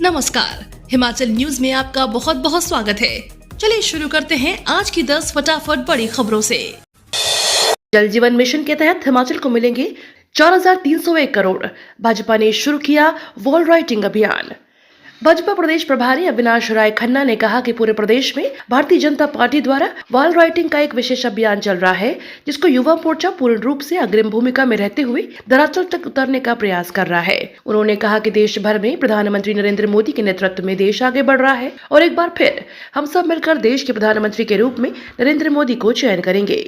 नमस्कार, हिमाचल न्यूज में आपका बहुत बहुत स्वागत है। चलिए शुरू करते हैं आज की 10 फटाफट बड़ी खबरों से। जल जीवन मिशन के तहत हिमाचल को मिलेंगे 4,301 करोड़। भाजपा ने शुरू किया वॉल राइटिंग अभियान। भाजपा प्रदेश प्रभारी अविनाश राय खन्ना ने कहा कि पूरे प्रदेश में भारतीय जनता पार्टी द्वारा वॉल राइटिंग का एक विशेष अभियान चल रहा है, जिसको युवा मोर्चा पूर्ण रूप से अग्रिम भूमिका में रहते हुए धरातल तक उतरने का प्रयास कर रहा है। उन्होंने कहा कि देश भर में प्रधानमंत्री नरेंद्र मोदी के नेतृत्व में देश आगे बढ़ रहा है और एक बार फिर हम सब मिलकर देश के प्रधानमंत्री के रूप में नरेंद्र मोदी को चयन करेंगे।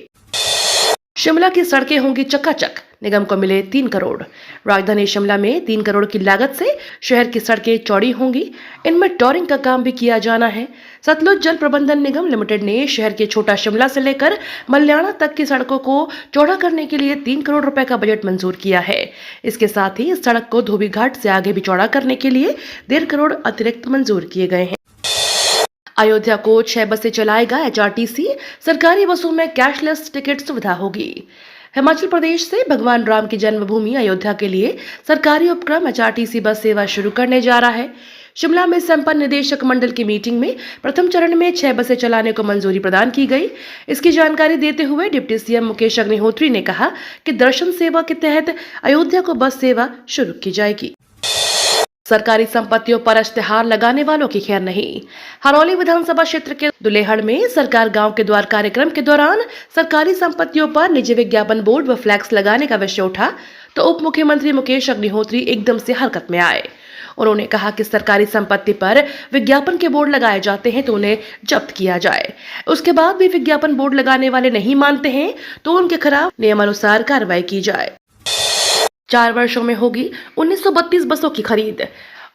शिमला की सड़कें होंगी चकाचक, निगम को मिले 3 करोड़। राजधानी शिमला में 3 करोड़ की लागत से शहर की सड़कें चौड़ी होंगी। इनमें टॉरिंग का काम भी किया जाना है। सतलुज जल प्रबंधन निगम लिमिटेड ने शहर के छोटा शिमला से लेकर मल्याणा तक की सड़कों को चौड़ा करने के लिए 3 करोड़ रुपए का बजट मंजूर किया है। इसके साथ ही इस सड़क को धोबी घाट से आगे भी चौड़ा करने के लिए 1.5 करोड़ अतिरिक्त मंजूर किए गए हैं। अयोध्या को 6 बसें चलाएगा एचआरटीसी। सरकारी बसों में कैशलेस टिकट सुविधा होगी। हिमाचल प्रदेश से भगवान राम की जन्मभूमि अयोध्या के लिए सरकारी उपक्रम एचआरटीसी बस सेवा शुरू करने जा रहा है। शिमला में संपन्न निदेशक मंडल की मीटिंग में प्रथम चरण में 6 बसें चलाने को मंजूरी प्रदान की गई। इसकी जानकारी देते हुए डिप्टी सीएम मुकेश अग्निहोत्री ने कहा कि दर्शन सेवा के तहत अयोध्या को बस सेवा शुरू की जाएगी। सरकारी संपत्तियों पर इश्तेहार लगाने वालों की खैर नहीं। हरौली विधानसभा क्षेत्र के दुलेहड़ में सरकार गांव के द्वार कार्यक्रम के दौरान सरकारी संपत्तियों पर निजी विज्ञापन बोर्ड व फ्लैक्स लगाने का विषय उठा तो उप मुख्यमंत्री मुकेश अग्निहोत्री एकदम से हरकत में आए। उन्होंने कहा कि सरकारी संपत्ति पर विज्ञापन के बोर्ड लगाए जाते हैं तो उन्हें जब्त किया जाए। उसके बाद भी विज्ञापन बोर्ड लगाने वाले नहीं मानते हैं तो उनके खिलाफ नियमानुसार कार्रवाई की जाए। 4 वर्षों में होगी 1932 बसों की खरीद।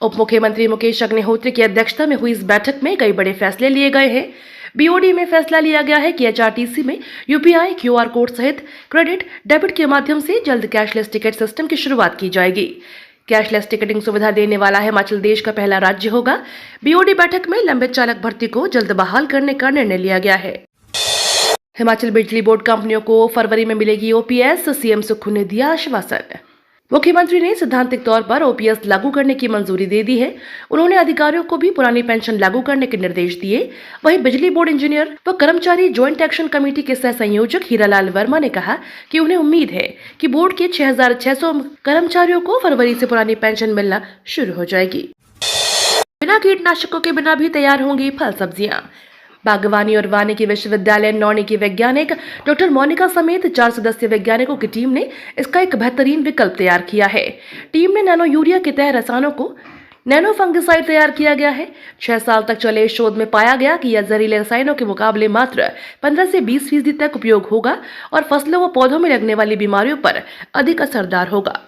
उप मुख्यमंत्री मुकेश अग्निहोत्री की अध्यक्षता में हुई इस बैठक में कई बड़े फैसले लिए गए हैं। बीओडी में फैसला लिया गया है कि एचआरटीसी में यूपीआई, क्यूआर कोड सहित क्रेडिट, डेबिट के माध्यम से जल्द कैशलेस टिकट सिस्टम की शुरुआत की जाएगी। कैशलेस टिकटिंग सुविधा देने वाला हिमाचल देश का पहला राज्य होगा। बीओडी बैठक में लंबित चालक भर्ती को जल्द बहाल करने का निर्णय लिया गया है। हिमाचल बिजली बोर्ड कंपनियों को फरवरी में मिलेगी ओपीएस। सीएम सुक्खू ने दिया आश्वासन। मुख्यमंत्री ने सैद्धांतिक तौर पर ओपीएस लागू करने की मंजूरी दे दी है। उन्होंने अधिकारियों को भी पुरानी पेंशन लागू करने के निर्देश दिए। वहीं बिजली बोर्ड इंजीनियर व कर्मचारी ज्वाइंट एक्शन कमेटी के सह संयोजक हीरालाल वर्मा ने कहा कि उन्हें उम्मीद है कि बोर्ड के 6,600 कर्मचारियों को फरवरी से पुरानी पेंशन मिलना शुरू हो जाएगी। बिना कीटनाशकों के बिना भी तैयार होंगी फल सब्जियां। बागवानी और वानिकी विश्वविद्यालय नौणी की वैज्ञानिक डॉक्टर मोनिका समेत 4 सदस्यीय वैज्ञानिकों की टीम ने इसका एक बेहतरीन विकल्प तैयार किया है। टीम में नैनो यूरिया के तहत रसायनों को नैनो फंगिसाइड तैयार किया गया है। 6 साल तक चले इस शोध में पाया गया कि यह जहरीले रसायनों के मुकाबले मात्र 15 से 20% तक उपयोग होगा और फसलों व पौधों में लगने वाली बीमारियों पर अधिक असरदार होगा।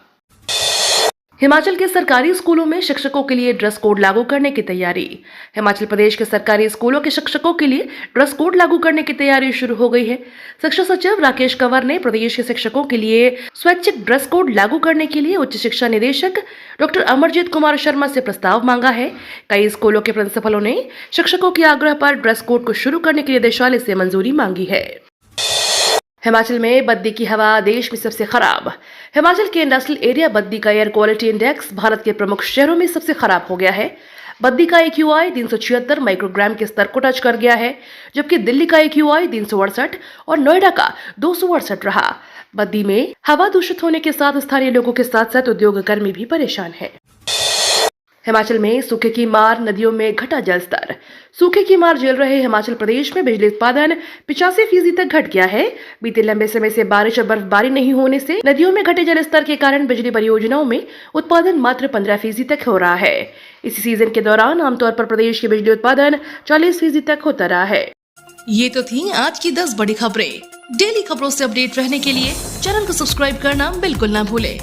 हिमाचल के सरकारी स्कूलों में शिक्षकों के लिए ड्रेस कोड लागू करने की तैयारी। हिमाचल प्रदेश के सरकारी स्कूलों के शिक्षकों के लिए ड्रेस कोड लागू करने की तैयारी शुरू हो गई है। शिक्षा सचिव राकेश कंवर ने प्रदेश के शिक्षकों के लिए स्वैच्छिक ड्रेस कोड लागू करने के लिए उच्च शिक्षा निदेशक डॉक्टर अमरजीत कुमार शर्मा से प्रस्ताव मांगा है। कई स्कूलों के प्रिंसिपलों ने शिक्षकों के आग्रह पर ड्रेस कोड को शुरू करने के लिए निदेशालय से मंजूरी मांगी है। हिमाचल में बद्दी की हवा देश में सबसे खराब। हिमाचल के इंडस्ट्रियल एरिया बद्दी का एयर क्वालिटी इंडेक्स भारत के प्रमुख शहरों में सबसे खराब हो गया है। बद्दी का AQI 376 माइक्रोग्राम के स्तर को टच कर गया है, जबकि दिल्ली का AQI 368 और नोएडा का 268 रहा। बद्दी में हवा दूषित होने के साथ स्थानीय लोगों के साथ साथ उद्योग कर्मी भी परेशान है। हिमाचल में सूखे की मार, नदियों में घटा जलस्तर। सूखे की मार झेल रहे हिमाचल प्रदेश में बिजली उत्पादन 85% तक घट गया है। बीते लंबे समय से बारिश और बर्फबारी नहीं होने से नदियों में घटे जलस्तर के कारण बिजली परियोजनाओं में उत्पादन मात्र 15% तक हो रहा है। इसी सीजन के दौरान आमतौर पर प्रदेश के बिजली उत्पादन 40% तक होता रहा है। ये तो थी आज की 10 बड़ी खबरें। डेली खबरों से अपडेट रहने के लिए चैनल को सब्सक्राइब करना बिल्कुल ना भूले।